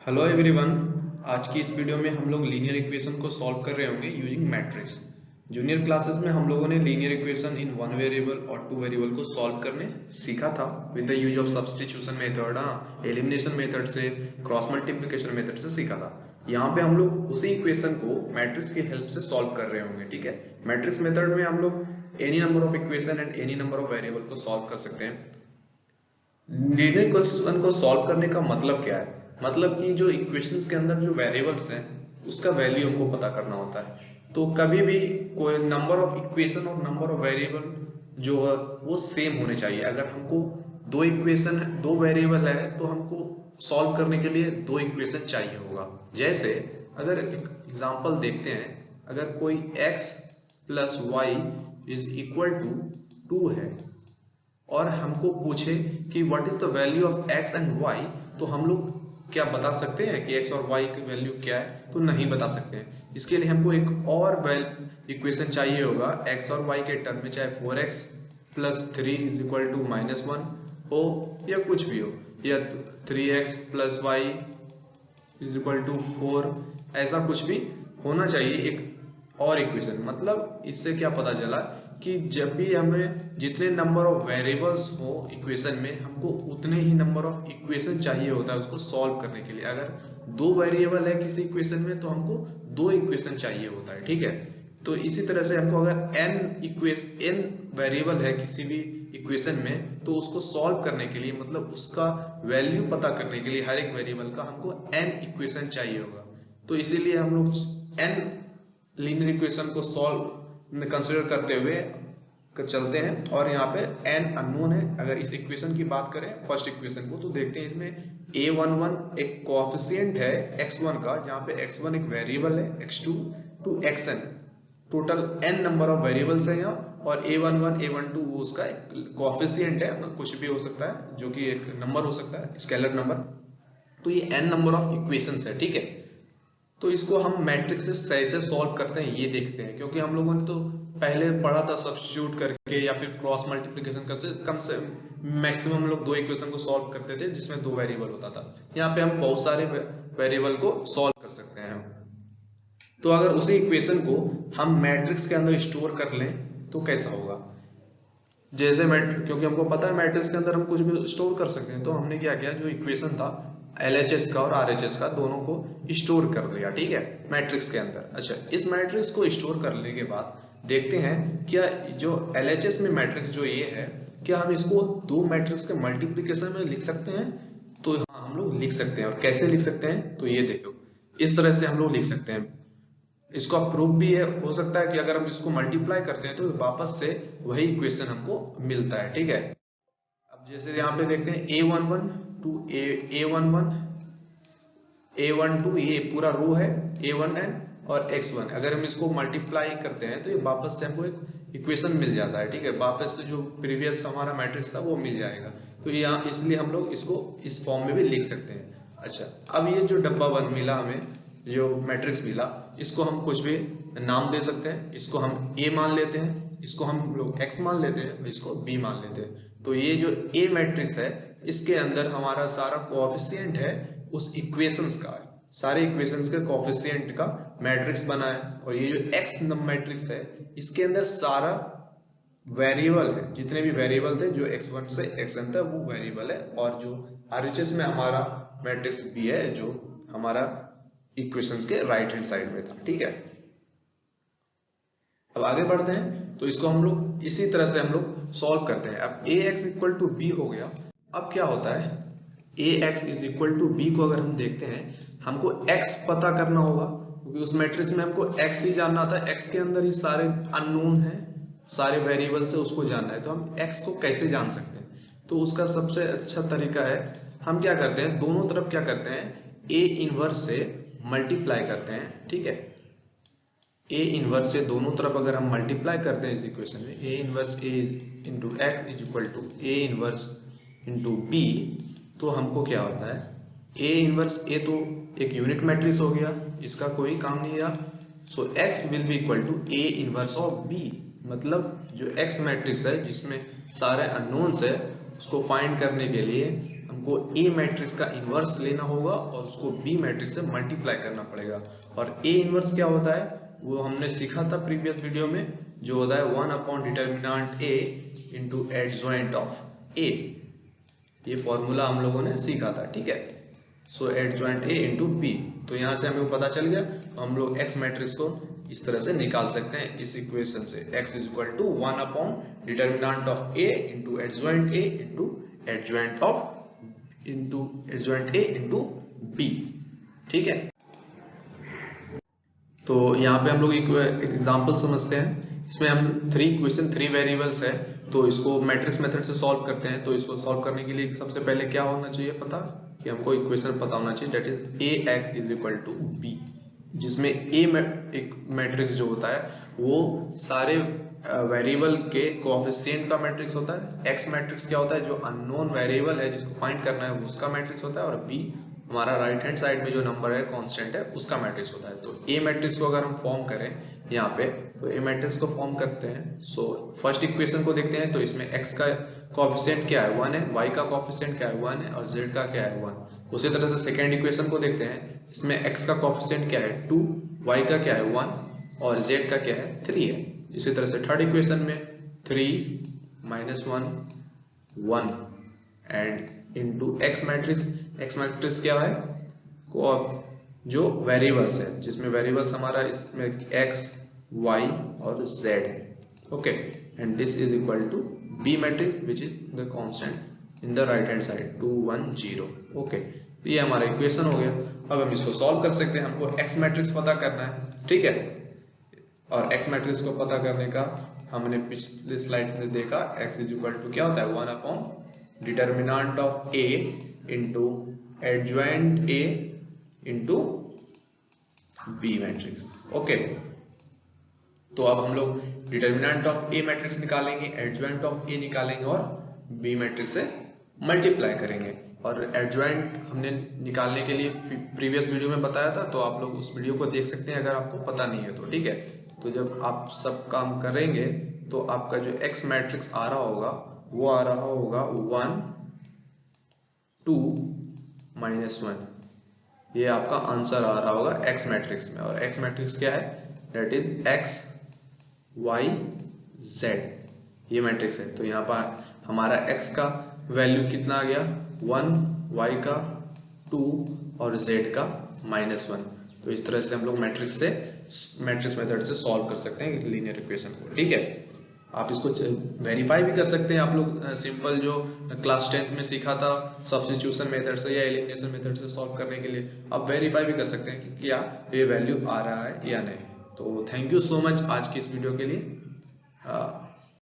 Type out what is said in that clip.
Hello everyone. आज की इस वीडियो में हम लोग लीनियर इक्वेशन को सॉल्व कर रहे होंगे यूजिंग मैट्रिक्स। जूनियर क्लासेस में हम लोगों ने linear equation in one variable और टू वेरिएबल को सॉल्व करने सीखा था with the use of substitution method, elimination method से, क्रॉस मल्टीप्लिकेशन मेथड से सीखा था। यहाँ पे हम लोग उसी इक्वेशन को मैट्रिक्स की हेल्प से सॉल्व कर रहे होंगे। ठीक है, मैट्रिक्स मेथड में हम लोग any number of equation and any number of variable को सॉल्व कर सकते हैं। लीनियर इक्वेशन को सॉल्व करने का मतलब क्या है? मतलब कि जो इक्वेशंस के अंदर जो वेरिएबल्स हैं उसका वैल्यू हमको पता करना होता है। तो कभी भी कोई नंबर ऑफ इक्वेशन और नंबर ऑफ वेरिएबल जो है वो सेम होने चाहिए। अगर हमको दो इक्वेशन दो वेरिएबल है तो हमको सॉल्व करने के लिए दो इक्वेशन चाहिए होगा। जैसे अगर एग्जांपल देखते हैं, अगर कोई x plus y is equal to 2 है और हमको पूछे कि what is the value of x and y, तो हम लोग क्या बता सकते हैं कि x और y की वैल्यू क्या है? तो नहीं बता सकते हैं। इसके लिए हमको एक और इक्वेशन चाहिए होगा x और y के टर्म में, चाहे 4x plus 3 is equal to -1 हो या कुछ भी हो, या 3x plus y is equal to 4, ऐसा कुछ भी होना चाहिए एक और इक्वेशन। मतलब इससे क्या पता चला कि जब भी हमें जितने नंबर ऑफ वेरिएबल्स हो इक्वेशन में, हमको उतने ही नंबर ऑफ इक्वेशन चाहिए होता है उसको सॉल्व करने के लिए। अगर दो वेरिएबल है किसी इक्वेशन में तो हमको दो इक्वेशन चाहिए होता है। ठीक है, तो इसी तरह से हमको अगर n वेरिएबल है किसी भी इक्वेशन में तो उसको सॉल्व करने के लिए, मतलब उसका वैल्यू पता करने के लिए हर एक वेरिएबल का हमको n इक्वेशन चाहिए होगा। तो इसीलिए हम लोग n लीनियर इक्वेशन को सॉल्व कंसिडर करते हुए चलते हैं। और यहाँ पे n अननोन है। अगर इस इक्वेशन की बात करें, फर्स्ट इक्वेशन को, तो देखते हैं इसमें a11 एक कोएफिशिएंट है x1 का, जहाँ पे x1 एक वेरिएबल है, x2 to xn total n number of variables है यहाँ, और a11 a12 वो उसका एक कोएफिशिएंट है, कुछ भी हो सकता है, जो कि एक नंबर हो सकता है, स्केलर नंबर। तो ये n नंबर ऑफ इक्वेशंस है। ठीक है, तो इसको हम मैट्रिक्स से सही से सॉल्व करते हैं ये देखते हैं, क्योंकि हम लोगों ने तो पहले पढ़ा था सब्स्टिट्यूट करके या फिर क्रॉस मल्टीप्लिकेशन करके, कम से मैक्सिमम लोग दो इक्वेशन को सॉल्व करते थे जिसमें दो वेरिएबल होता था। यहाँ पे हम बहुत सारे वेरिएबल को सॉल्व कर सकते हैं। तो अगर उसी इक्वेशन को हम मैट्रिक्स के अंदर स्टोर कर लें तो कैसा होगा? जैसे क्योंकि हमको पता है मैट्रिक्स के अंदर हम कुछ भी स्टोर कर सकते हैं, तो हमने क्या किया, जो इक्वेशन था LHS का और RHS का दोनों को स्टोर कर लिया। ठीक है, मैट्रिक्स के अंदर। अच्छा, इस मैट्रिक्स को स्टोर करने के बाद देखते हैं क्या जो LHS में मैट्रिक्स जो ये है, क्या हम इसको दो मैट्रिक्स के मल्टीप्लीकेशन में लिख सकते हैं? तो हाँ, हम लोग लिख सकते हैं। और कैसे लिख सकते हैं? तो ये देखो, इस तरह से हम लोग लिख सकते हैं। इसका प्रूफ भी है, हो सकता है कि अगर हम इसको मल्टीप्लाई करते हैं तो वापस से वही इक्वेशन हमको मिलता है। ठीक है, अब जैसे यहाँ पे देखते हैं a11 टू a11 a12, ये पूरा रो है a1n और x1। अगर हम इसको मल्टीप्लाई करते हैं तो ये वापस से हमको एक इक्वेशन मिल जाता है। ठीक है, वापस से जो प्रीवियस हमारा मैट्रिक्स था वो मिल जाएगा। तो यहाँ इसलिए हम लोग इसको इस फॉर्म में भी लिख सकते हैं। अच्छा, अब ये जो डब्बा वन मिला हमें, जो मैट्रिक्स मिला, इसको हम कुछ भी नाम दे सकते हैं। इसको हम a मान लेते हैं, इसको हम लोग x मान लेते हैं, इसको b मान लेते हैं। तो ये जो a मैट्रिक्स है, इसके अंदर हमारा सारा कोएफिशिएंट है उस इक्वेशंस का, सारे इक्वेशंस के कोएफिशिएंट का मैट्रिक्स बना है। और ये जो x मैट्रिक्स है, इसके अंदर सारा वेरिएबल है, जितने भी वेरिएबल थे जो x1 से xn था वो वेरिएबल है। और जो RHS में हमारा मैट्रिक्स b है, जो हमारा इक्वेशंस के राइट हैंड साइड में था। ठीक है, अब आगे बढ़ते हैं। तो इसको हम लोग इसी तरह से हम लोग सॉल्व करते हैं। अब ax इक्वल टू b हो गया। अब क्या होता है, ax is equal to b को अगर हम देखते हैं, हमको x पता करना होगा, क्योंकि उस मैट्रिक्स में हमको x ही जानना था। x के अंदर ही सारे अननोन है, सारे वेरिएबल से उसको जानना है। तो हम x को कैसे जान सकते हैं? तो उसका सबसे अच्छा तरीका है, हम क्या करते हैं, दोनों तरफ क्या करते हैं, a इनवर्स से मल्टीप्लाई करते हैं। ठीक है, a इनवर्स से दोनों तरफ अगर हम मल्टीप्लाई करते हैं इस इक्वेशन में, a inverse a into x is equal to a inverse into b, तो हमको क्या होता है, a इनवर्स a तो एक यूनिट मैट्रिक्स हो गया, इसका कोई काम नहीं है। So x will be equal to a inverse of b। मतलब जो x मैट्रिक्स है जिसमें सारे अननोन्स है, उसको फाइंड करने के लिए हमको ए मैट्रिक्स का इनवर्स लेना होगा और उसको बी मैट्रिक्स से मल्टीप्लाई करना पड़ेगा। और ए इनवर्स क्या होता है वो हमने सीखा था प्रीवियस वीडियो में, जो होता है 1 upon determinant A into adjoint of A. ये फॉर्मूला हम लोगों ने सीखा था, ठीक है। So adjoint A into B, तो यहाँ से हमें पता चल गया। तो हम लोग एक्स मैट्रिक्स को इस तरह से निकाल सकते हैं इस इक्वेशन से, x is equal to 1 upon determinant of a into adjoint a into adjoint a into b, ठीक है। तो यहाँ पे हम लोग एक एग्जाम्पल समझते हैं। इसमें हम 3 इक्वेशन 3 वेरिएबल्स है, तो इसको मैट्रिक्स मेथड से सॉल्व करते हैं। तो इसको सॉल्व करने के लिए सबसे पहले क्या होना चाहिए पता, कि हमको इक्वेशन पता होना चाहिए, that is ax is equal to b, जिसमें एक मैट्रिक्स जो होता है वो सारे वेरिएबल के कोएफिशिएंट का मैट्रिक्स होता है। एक्स मैट्रिक्स क्या होता है, जो अननोन वेरिएबल है जिसको फाइंड करना है उसका मैट्रिक्स होता है। और बी हमारा राइट हैंड साइड में जो नंबर है कांस्टेंट है उसका मैट्रिक्स होता है। तो ए मैट्रिक्स को अगर हम फॉर्म करें यहाँ पे, तो ए मैट्रिक्स को फॉर्म करते हैं। सो फर्स्ट इक्वेशन को देखते हैं। तो इसमें एक्स का कोएफिशिएंट क्या है 1 है, वाई का कोएफिशिएंट क्या है 1 है, और जेड का क्या है 1। उसी तरह से सेकेंड इक्वेशन को देखते हैं। इसमें एक्स का कोएफिशिएंट क्या है 2, वाई का क्या है 1 और जेड का क्या है 3 है। इसी तरह से थर्ड इक्वेशन में 3 minus 1 1 and into x matrix. X matrix क्या है, जो वेरिएबल्स है, जिसमें वेरिएबल्स हमारा इसमें एक्स वाई और जेड है, okay. And this is equal to B matrix which is the constant in the right hand side 2 1 0, okay. तो ये हमारा इक्वेशन हो गया। अब हम इसको सॉल्व कर सकते हैं। हमको एक्स मैट्रिक्स पता करना है, ठीक है। और एक्स मैट्रिक्स को पता करने का हमने पिछले स्लाइड में देखा, x इज इक्वल टू क्या होता है 1 upon determinant of a into adjoint a into b matrix, okay. तो अब हम लोग डिटर्मिनेंट ऑफ a मैट्रिक्स निकालेंगे, एडजॉइंट ऑफ a निकालेंगे और b मैट्रिक्स से मल्टीप्लाई करेंगे। और एडजॉइंट हमने निकालने के लिए प्रीवियस वीडियो में बताया था, तो आप लोग उस वीडियो को देख सकते हैं अगर आपको पता नहीं है तो, ठीक है। तो जब आप सब काम करेंगे तो आपका जो एक्स मैट्रिक्स आ रहा होगा वो आ रहा होगा 1 2 माइनस 1। ये आपका आंसर आ रहा होगा एक्स मैट्रिक्स में। और एक्स मैट्रिक्स क्या है, that is x y z, ये मैट्रिक्स है। तो यहाँ पर हमारा एक्स का वैल्यू कितना आ गया 1, वाई का 2 और जेड का -1। तो इस तरह से हम लोग मैट्रिक्स मेथड से सॉल्व कर सकते हैं लीनियर इक्वेशन को, ठीक है। आप इसको वेरीफाई भी कर सकते हैं। आप लोग सिंपल जो क्लास 10th में सीखा था सब्स्टिट्यूशन मेथड से या एलिमिनेशन मेथड से सॉल्व करने के लिए, आप वेरीफाई भी कर सकते हैं कि क्या ये वैल्यू आ रहा है या नहीं। तो थैंक यू सो मच आज की इस वीडियो के लिए।